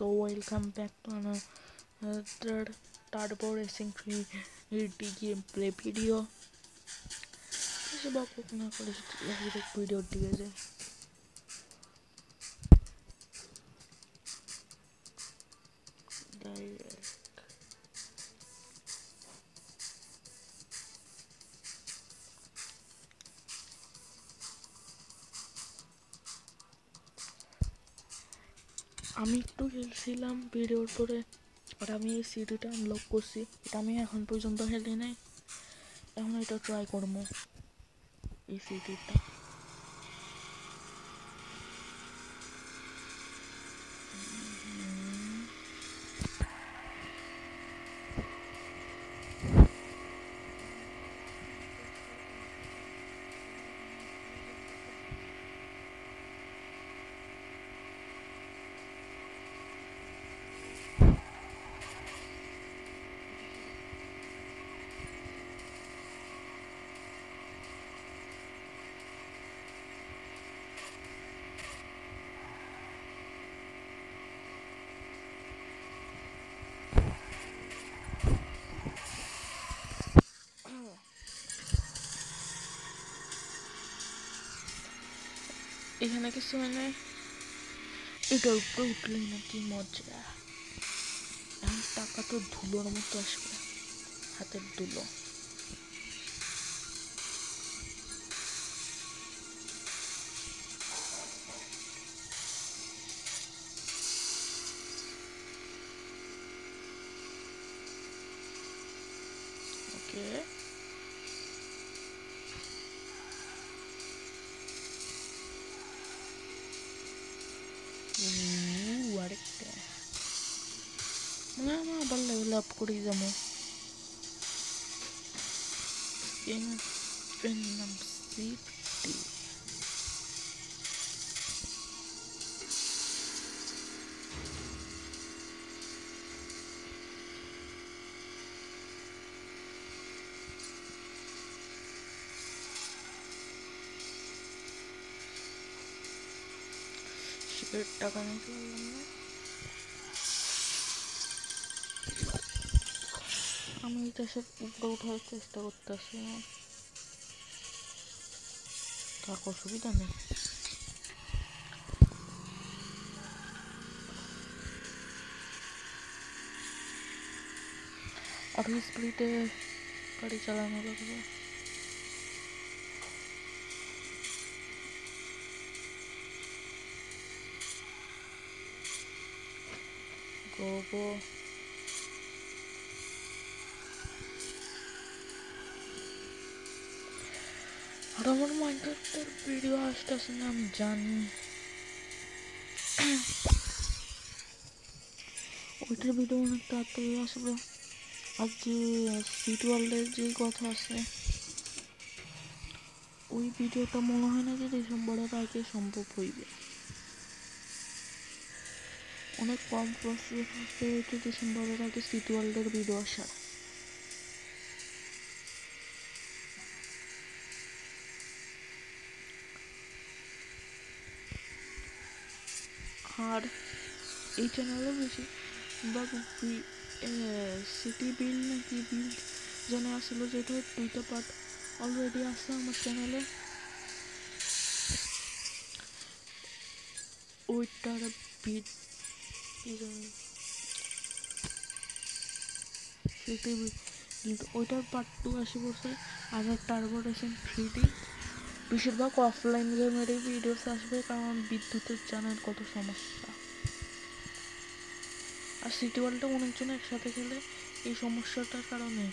So welcome back to another Turbo Racing 3D gameplay video. Kasi bakit na pala sa video diye direct. আমি একটু খেলছিলাম ভিডিওর পরে আর আমি এই সিডিটা আনলক করছি। এটা আমি এখন পর্যন্ত খেলি নাই, এখন এটা ট্রাই করবো এই সিডিটা। এখানে কিছু হয় নাই, এটার উপরে উঠলেই নাকি মজা। এখন টাকা তো ধুলোর মতো আসবে, হাতের ধুলো। ওকে, আরেকটা না না, আবার লেভেল আপ করে যাবো। নাম সিফটি। টাকা নিতে পারলাম না। আমি এটা সব উপরে উঠার চেষ্টা করতেছি, তার অসুবিধা নেই। আর স্পিডে গাড়ি চালানো লাগবে। গো আর আমার মাইনক্রাফটের ভিডিও আসতেছে না, আমি জানি। ওইটার ভিডিও অনেক তাড়াতাড়ি আসবে। আর যে সিটি ওয়ার্ল্ডের যে কথা আছে, ওই ভিডিওটা মনে হয় না যে ডিসেম্বরের আগে সম্ভব হইবে। অনেক কম প্রসেসে ডিসেম্বরের আগে সিটি ওয়ার্ল্ডের ভিডিও আসার। আর এই চ্যানেলে বেশি বা সিটি বিল নাকি বিল জানে আসলে, যেটা 2টা পার্ট অলরেডি আছে আমার চ্যানেলে। ওইটার বিট সিটি বিল, কিন্তু ওইটার পার্ট 2 আসি বলছে। আর টার্বো রেসিং 3D বেশিরভাগ অফলাইন গেমেরই ভিডিওস আসবে, কারণ বিদ্যুতের জানেন কত সমস্যা। আর সিটি ওয়ার্ল্ডে অনেকজন একসাথে খেলে এই সমস্যাটার কারণে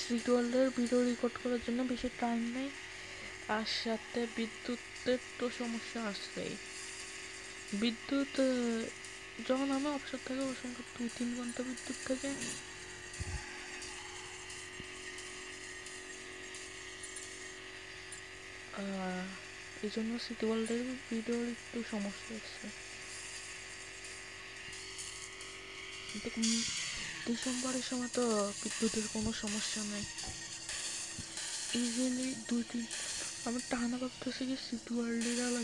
সিটি ওয়ার্ল্ডের ভিডিও রেকর্ড করার জন্য বেশি টাইম নেই। আর সাথে বিদ্যুতের তো সমস্যা আসবেই। বিদ্যুৎ যখন আমি অবসর থাকে ওর সঙ্গে 2-3 ঘন্টা বিদ্যুৎ থাকে। এই জন্য সিটি ওয়ার্ল্ডের ভিডিওর একটু সমস্যা হচ্ছে। ডিসেম্বরের সময় তো বিদ্যুতের কোনো সমস্যা নেই, ইজিলি 2-3। আমি টানা ভাবতেছি কি সিটি ওয়ার্ল্ডের আলা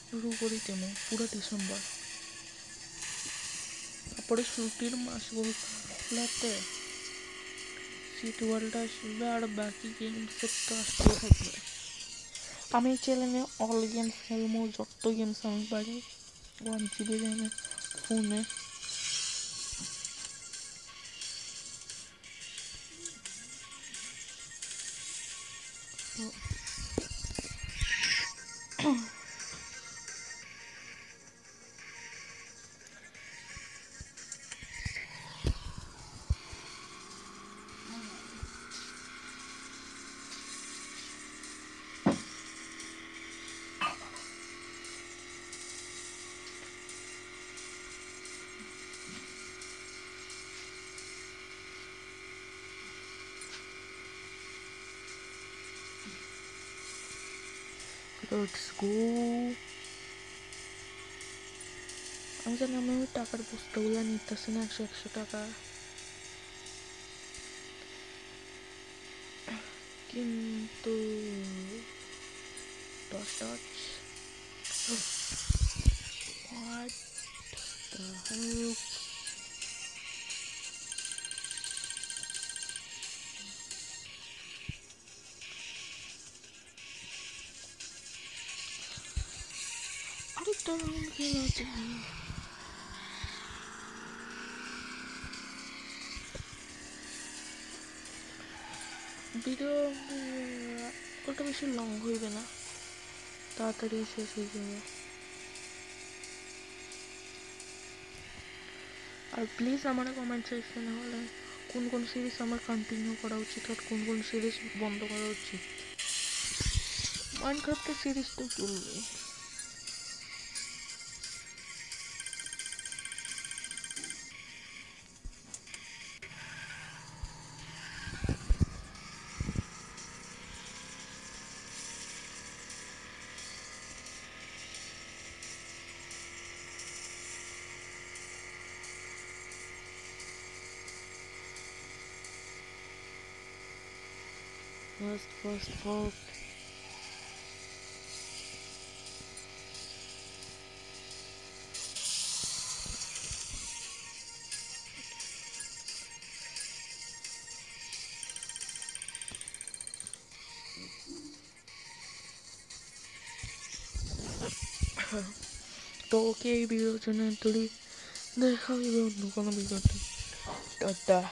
শুরু করে দেবো পুরো ডিসেম্বর। তারপরে ছুটির মাসগুলোতে সিটি ওয়ার্ল্ড আসবে আর বাকি গেমসের তো আসতেই থাকবে। আমি চ্যানেলে অল গেমস খেলবো, যত গেমস আমি পারি 1 GB র্যামে ফোনে। Let's go. আমি জানি আমি ওই টাকার বস্তাগুলো নিতেছি না, 100 টাকা, কিন্তু What the hell? আরেকটা রাউন্ড খেলা যায়। ভিডিও ওটা বেশি লং হইবে না, তাড়াতাড়ি শেষ হয়ে যাবে। আর প্লিজ আমার কমেন্ট সেকশনে হলে কোন কোন সিরিজ আমার কন্টিনিউ করা উচিত আর কোন কোন সিরিজ বন্ধ করা উচিত। মাইনক্রাফটের সিরিজ তো চলবে। First. তো ওকে এই ভিডিওর জন্য দেখা হবে অন্য কোনো ভিডিওতে। টাটা।